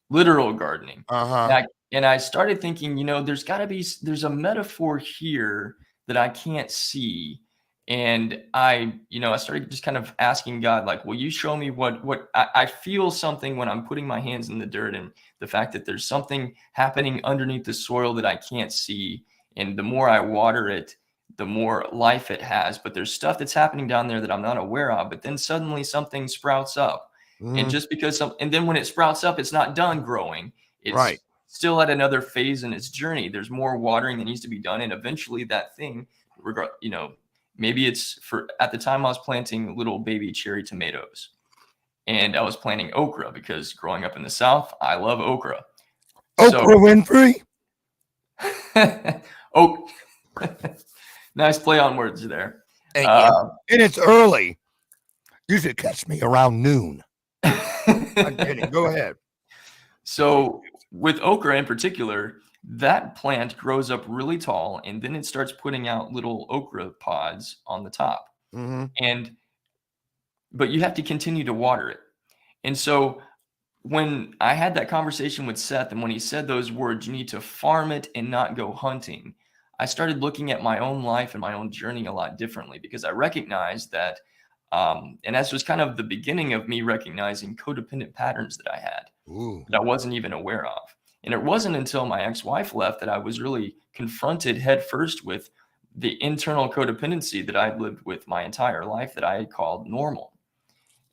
literal gardening. And I started thinking, there's a metaphor here that I can't see. And I started just kind of asking God, like, will you show me what I feel something when I'm putting my hands in the dirt, and the fact that there's something happening underneath the soil that I can't see. And the more I water it, the more life it has. But there's stuff that's happening down there that I'm not aware of. But then suddenly something sprouts up. And just because and then when it sprouts up, it's not done growing. It's still at another phase in its journey. There's more watering that needs to be done. And eventually that thing, maybe it's at the time I was planting little baby cherry tomatoes, and I was planting okra because growing up in the South, I love okra. Winfrey. Nice play on words there. And it's early. You should catch me around noon. I'm kidding. Go ahead. So with okra in particular, that plant grows up really tall, and then it starts putting out little okra pods on the top. But you have to continue to water it. And so when I had that conversation with Seth, and when he said those words, you need to farm it and not go hunting, I started looking at my own life and my own journey a lot differently, because I recognized that, and this was kind of the beginning of me recognizing codependent patterns that I had Ooh. that I wasn't even aware of. And it wasn't until my ex-wife left that I was really confronted head first with the internal codependency that I'd lived with my entire life that I had called normal.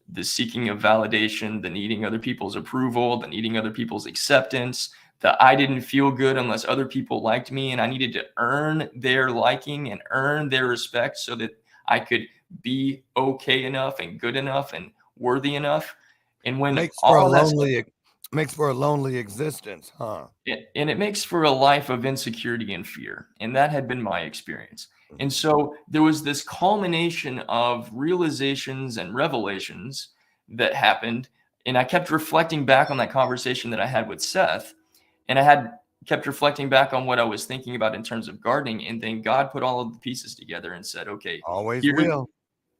The seeking of validation, the needing other people's approval, the needing other people's acceptance, the I didn't feel good unless other people liked me, and I needed to earn their liking and earn their respect so that I could be okay enough and good enough and worthy enough. And when Makes for a all of that stuff, lonely existence, huh? and it makes for a life of insecurity and fear, and that had been my experience. And so there was this culmination of realizations and revelations that happened, and I kept reflecting back on that conversation that I had with Seth, and I had kept reflecting back on what I was thinking about in terms of gardening, and then God put all of the pieces together and said, okay, Always here, will.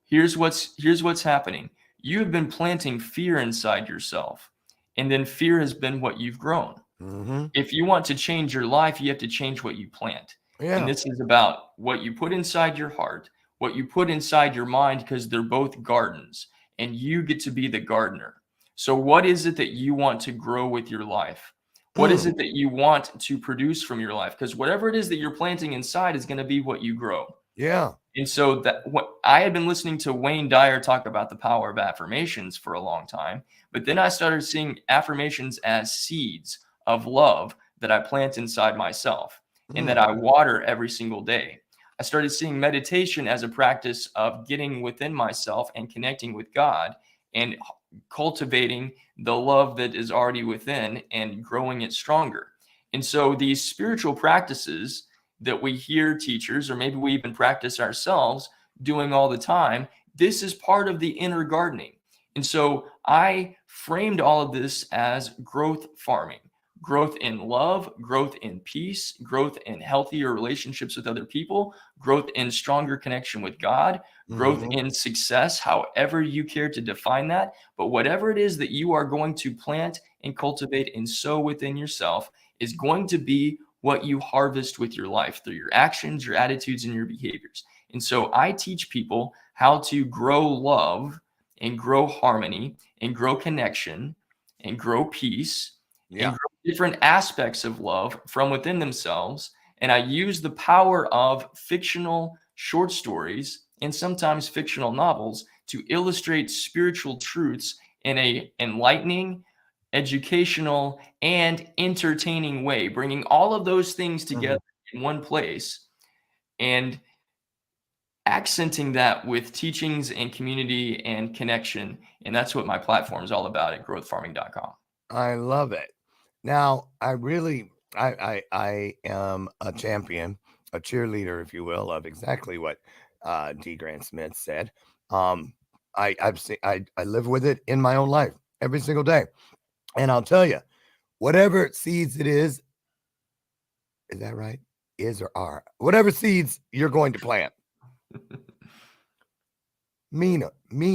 here's what's happening. You have been planting fear inside yourself, and then fear has been what you've grown. Mm-hmm. If you want to change your life, you have to change what you plant. And Yeah. this is about what you put inside your heart, what you put inside your mind, because they're both gardens and you get to be the gardener. So, what is it that you want to grow with your life? What is Mm. it that you want to produce from your life? Because whatever it is that you're planting inside is going to be what you grow. Yeah. And so that what I had been listening to Wayne Dyer talk about the power of affirmations for a long time, but then I started seeing affirmations as seeds of love that I plant inside myself and that Mm. I water every single day. I started seeing meditation as a practice of getting within myself and connecting with God and cultivating the love that is already within and growing it stronger. And so these spiritual practices that we hear teachers, or maybe we even practice ourselves doing all the time, this is part of the inner gardening. And so I framed all of this as growth farming, growth in love, growth in peace, growth in healthier relationships with other people, growth in stronger connection with God, growth Mm-hmm. in success, however you care to define that. But whatever it is that you are going to plant and cultivate and sow within yourself is going to be what you harvest with your life through your actions, your attitudes, and your behaviors. And so I teach people how to grow love and grow harmony and grow connection and grow peace and Yeah. grow different aspects of love from within themselves. And I use the power of fictional short stories and sometimes fictional novels to illustrate spiritual truths in a enlightening, educational, and entertaining way, bringing all of those things Mm-hmm. together in one place and accenting that with teachings and community and connection. And that's what my platform is all about at growthfarming.com. I love it. Now, I am a champion, a cheerleader, if you will, of exactly what D. Grant Smith said. Um, I've seen, I live with it in my own life every single day, and I'll tell you, whatever seeds it is that right? Is or are whatever seeds you're going to plant, mean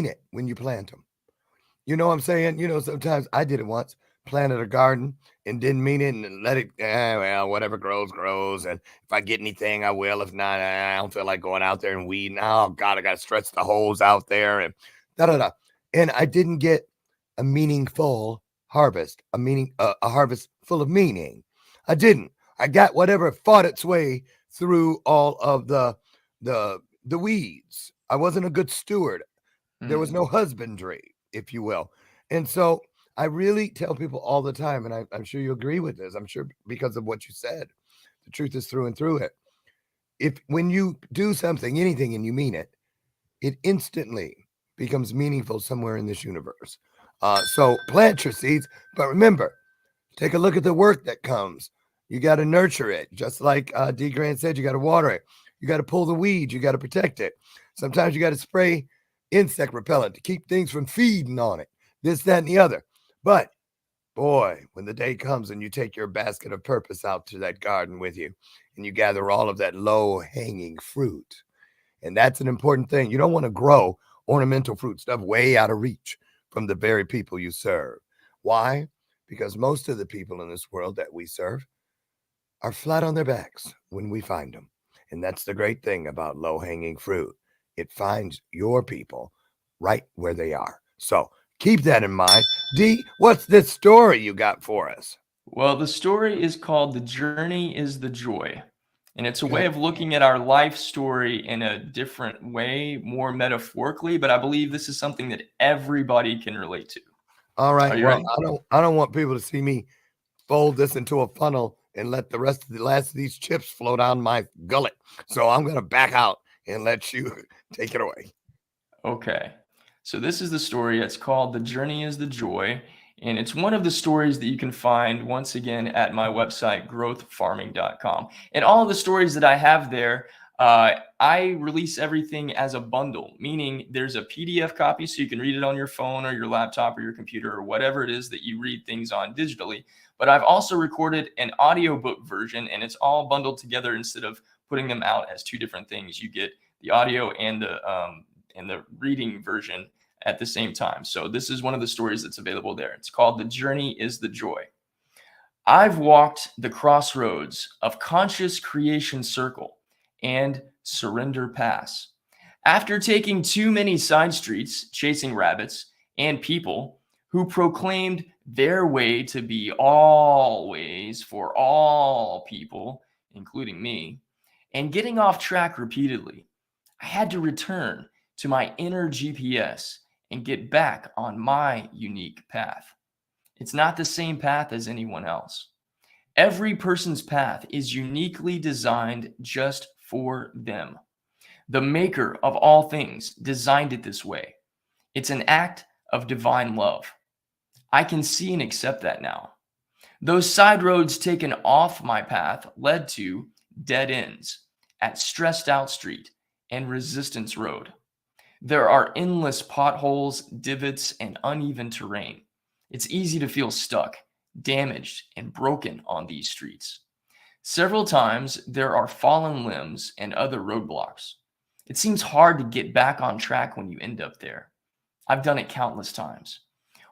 it when you plant them. You know what I'm saying? You know, sometimes I did it once, planted a garden and didn't mean it and let it, well, whatever grows, grows. And if I get anything, I will. If not, I don't feel like going out there and weeding. Oh, God, I got to stretch the holes out there and da da da. And I didn't get a meaningful harvest, a harvest full of meaning. I didn't. I got whatever fought its way through all of the weeds. I wasn't a good steward. There was no husbandry, if you will. And so I really tell people all the time, and I'm sure you agree with this, I'm sure because of what you said, the truth is through and through it. If when you do something, anything, and you mean it, it instantly becomes meaningful somewhere in this universe. So plant your seeds, but remember, take a look at the work that comes. You got to nurture it. Just like D. Grant said, you got to water it. You got to pull the weeds. You got to protect it. Sometimes you got to spray insect repellent to keep things from feeding on it. This, that, and the other. But boy, when the day comes and you take your basket of purpose out to that garden with you and you gather all of that low hanging fruit, and that's an important thing. You don't want to grow ornamental fruit stuff way out of reach from the very people you serve. Why? Because most of the people in this world that we serve are flat on their backs when we find them. And that's the great thing about low hanging fruit. It finds your people right where they are. So keep that in mind. D, what's this story you got for us? Well, the story is called The Journey is the Joy. And it's a way Okay. of looking at our life story in a different way, more metaphorically, but I believe this is something that everybody can relate to. All right. Are you Well, ready? I don't want people to see me fold this into a funnel and let the last of these chips flow down my gullet. So I'm gonna back out and let you take it away. Okay. So this is the story. It's called The Journey is the Joy. And it's one of the stories that you can find once again at my website, growthfarming.com. And all of the stories that I have there, I release everything as a bundle, meaning there's a PDF copy so you can read it on your phone or your laptop or your computer or whatever it is that you read things on digitally. But I've also recorded an audiobook version, and it's all bundled together instead of putting them out as two different things. You get the audio and the reading version at the same time. So this is one of the stories that's available there. It's called The Journey is the Joy. I've walked the crossroads of Conscious Creation Circle and Surrender Pass. After taking too many side streets, chasing rabbits and people who proclaimed their way to be always for all people, including me, and getting off track repeatedly, I had to return to my inner GPS and get back on my unique path. It's not the same path as anyone else. Every person's path is uniquely designed just for them. The maker of all things designed it this way. It's an act of divine love. I can see and accept that now. Those side roads taken off my path led to dead ends at Stressed Out Street and Resistance Road. There are endless potholes, divots, and uneven terrain. It's easy to feel stuck, damaged, and broken on these streets. Several times, there are fallen limbs and other roadblocks. It seems hard to get back on track when you end up there. I've done it countless times.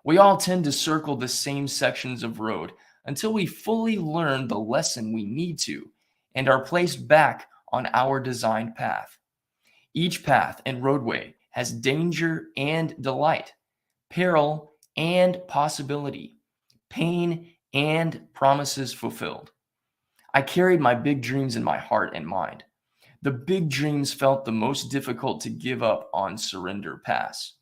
We all tend to circle the same sections of road until we fully learn the lesson we need to and are placed back on our designed path. Each path and roadway has danger and delight, peril and possibility, pain and promises fulfilled. I carried my big dreams in my heart and mind. The big dreams felt the most difficult to give up on Surrender Pass,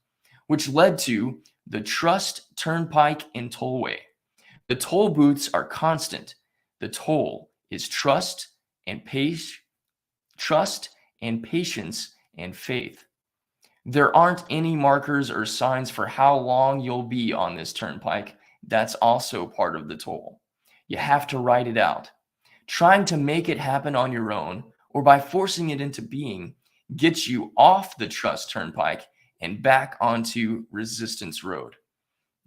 which led to the Trust Turnpike and Tollway. The toll booths are constant. The toll is trust and patience and faith. There aren't any markers or signs for how long you'll be on this turnpike. That's also part of the toll. You have to write it out. Trying to make it happen on your own or by forcing it into being gets you off the Trust Turnpike and back onto Resistance Road.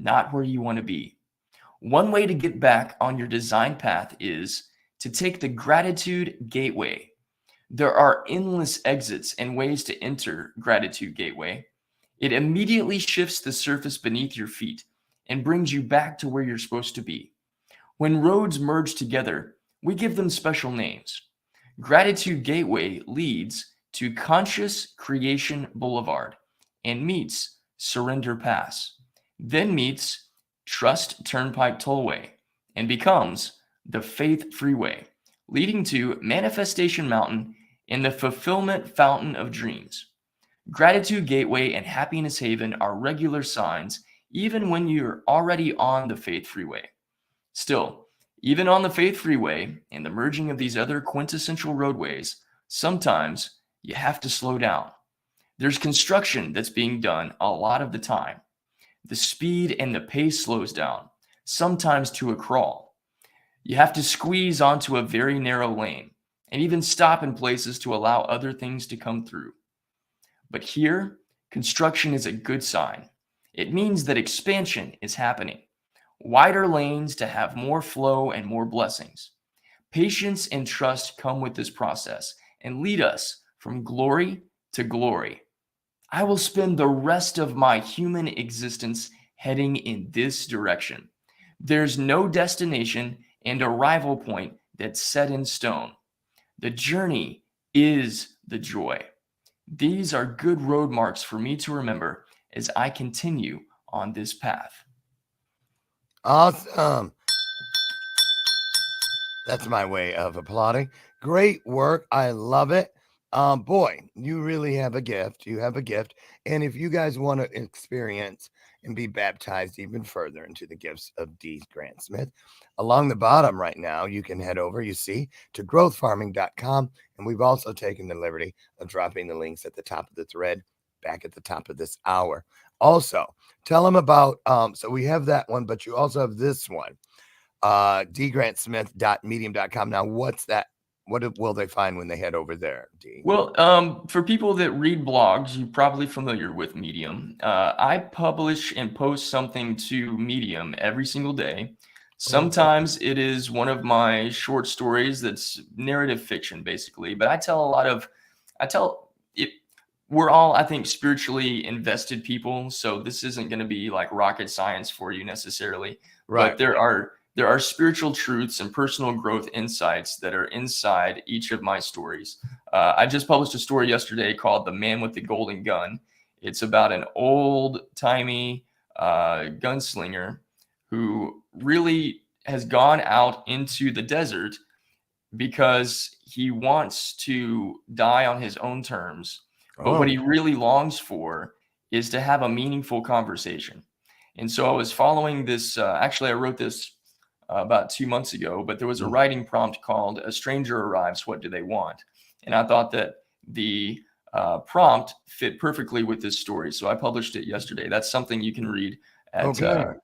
Not where you want to be. One way to get back on your design path is to take the Gratitude Gateway. There are endless exits and ways to enter Gratitude Gateway. It immediately shifts the surface beneath your feet and brings you back to where you're supposed to be. When roads merge together, we give them special names. Gratitude Gateway leads to Conscious Creation Boulevard and meets Surrender Pass, then meets Trust Turnpike Tollway and becomes the Faith Freeway, leading to Manifestation Mountain and the Fulfillment Fountain of Dreams. Gratitude Gateway and Happiness Haven are regular signs even when you're already on the Faith Freeway. Still, even on the Faith Freeway and the merging of these other quintessential roadways, sometimes you have to slow down. There's construction that's being done a lot of the time. The speed and the pace slows down, sometimes to a crawl. You have to squeeze onto a very narrow lane and even stop in places to allow other things to come through. But here, construction is a good sign. It means that expansion is happening. Wider lanes to have more flow and more blessings. Patience and trust come with this process and lead us from glory to glory. I will spend the rest of my human existence heading in this direction. There's no destination and arrival point that's set in stone. The journey is the joy. These are good road marks for me to remember as I continue on this path. Awesome. That's my way of applauding. Great work. I love it. Boy, you really have a gift. You have a gift. And if you guys want to experience and be baptized even further into the gifts of D. Grant Smith, along the bottom right now, you can head over, you see, to growthfarming.com. And we've also taken the liberty of dropping the links at the top of the thread back at the top of this hour. Also, tell them about, so we have that one, but you also have this one. dgrantsmith.medium.com. Now, what's that? What will they find when they head over there, D? Well, for people that read blogs, you're probably familiar with Medium. I publish and post something to Medium every single day. Sometimes it is one of my short stories that's narrative fiction, basically. But I tell it. We're all, I think, spiritually invested people, so this isn't going to be like rocket science for you necessarily. Right. But there are spiritual truths and personal growth insights that are inside each of my stories. I just published a story yesterday called "The Man with the Golden Gun." It's about an old-timey gunslinger who really has gone out into the desert because he wants to die on his own terms. But what he really longs for is to have a meaningful conversation. And so I was following this. Actually, I wrote this about 2 months ago, but there was a writing prompt called "A Stranger Arrives, What Do They Want?" And I thought that the prompt fit perfectly with this story. So I published it yesterday. That's something you can read at the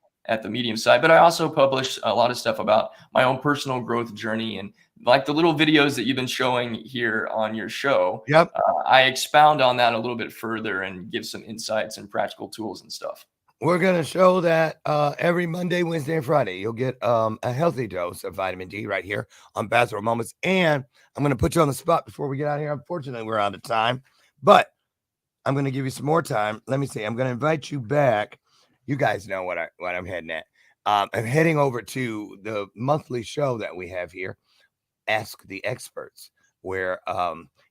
Medium site. But I also published a lot of stuff about my own personal growth journey, and like the little videos that you've been showing here on your show. Yep. I expound on that a little bit further and give some insights and practical tools and stuff. We're going to show that every Monday, Wednesday, and Friday. You'll get a healthy dose of vitamin D right here on Bathrobe Moments. And I'm going to put you on the spot before we get out of here. Unfortunately, we're out of time, but I'm going to give you some more time. Let me see. I'm going to invite you back. You guys know what I'm heading at. I'm heading over to the monthly show that we have here, Ask the Experts, where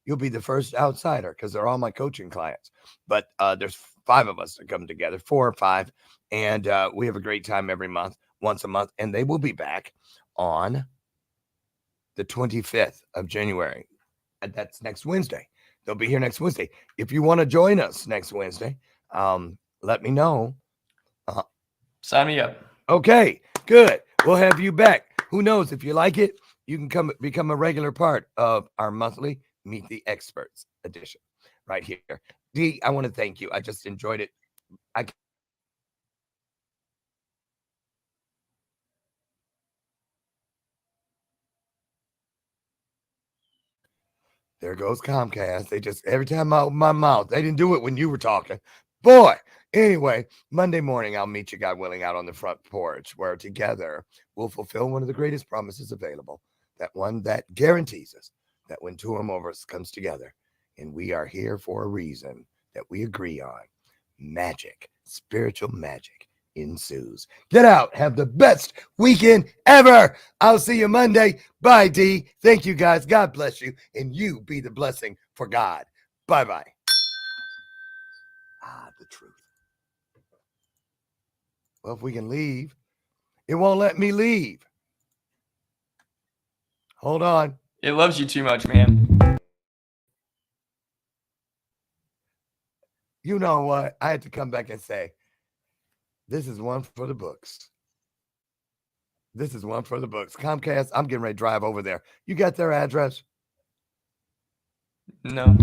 you'll be the first outsider because they're all my coaching clients. But there's 5 of us that come together, 4 or 5, and we have a great time every month, once a month, and they will be back on the 25th of January. And that's next Wednesday. They'll be here next Wednesday. If you want to join us next Wednesday, let me know. Sign me up. Okay, good. We'll have you back. Who knows? If you like it, you can become a regular part of our monthly Meet the Experts edition right here. D, I want to thank you. I just enjoyed it. There goes Comcast. They just, every time I open my mouth, they didn't do it when you were talking. Boy, anyway, Monday morning, I'll meet you, God willing, out on the front porch where together we'll fulfill one of the greatest promises available. That one that guarantees us that when 2 or more of us comes together and we are here for a reason that we agree on, magic, spiritual magic ensues. Get out. Have the best weekend ever. I'll see you Monday. Bye, D. Thank you, guys. God bless you. And you be the blessing for God. Bye-bye. The truth. Well, if we can leave, it won't let me leave. Hold on. It loves you too much, man. You know what? I had to come back and say, this is one for the books. This is one for the books. Comcast, I'm getting ready to drive over there. You got their address? No.